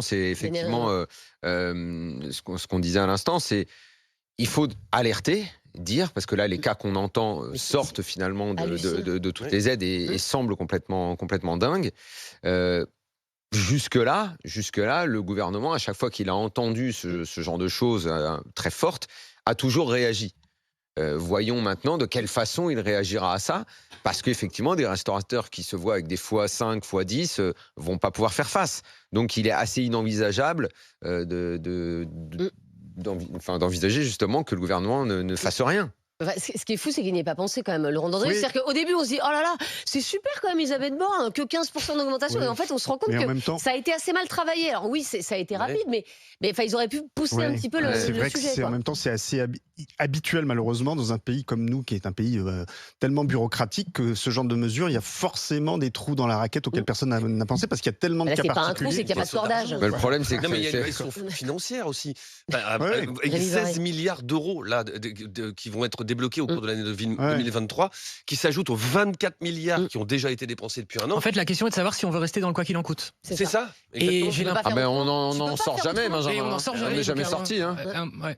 C'est effectivement ce qu'on disait à l'instant, c'est il faut alerter, dire, parce que là, les cas qu'on entend sortent finalement de toutes les aides et semblent complètement dingues. Jusque-là, le gouvernement, à chaque fois qu'il a entendu ce genre de choses très fortes, a toujours réagi. Voyons maintenant de quelle façon il réagira à ça, parce qu'effectivement, des restaurateurs qui se voient avec des x5, x10 vont pas pouvoir faire face. Donc, il est assez inenvisageable d'envisager justement que le gouvernement ne fasse rien. Enfin, ce qui est fou, c'est qu'il n'y ait pas pensé quand même, Laurent Dandré. Oui. C'est-à-dire qu'au début, on se dit, oh là là, c'est super quand même, Elisabeth Borne, que 15% d'augmentation. Oui. Et en fait, on se rend compte Mais en que même temps- ça a été assez mal travaillé. Alors oui, ça a été rapide, mais enfin, ils auraient pu pousser un petit peu le C'est vrai sujet. que en même temps, c'est assez habituel malheureusement dans un pays comme nous, qui est un pays tellement bureaucratique, que ce genre de mesures, il y a forcément des trous dans la raquette auxquels personne n'a pensé, parce qu'il y a tellement de Là, cas c'est pas un particuliers. trou, c'est qu'il n'y a pas de cordage. Mais le problème, c'est que Non, mais il y a une question financière aussi. Avec Rémi 16 Varey. milliards d'euros là, qui vont être débloqués au cours de l'année 2023, qui s'ajoutent aux 24 milliards qui ont déjà été dépensés depuis un an. En fait, la question est de savoir si on veut rester dans le quoi qu'il en coûte. C'est ça. Et Exactement. j'ai Tu peux pas Ah faire ben autrement. on Tu peux n'en pas sort faire jamais, autrement. Benjamin. Et on n'en sort On jamais. n'est jamais donc, sorti. Hein. ouais.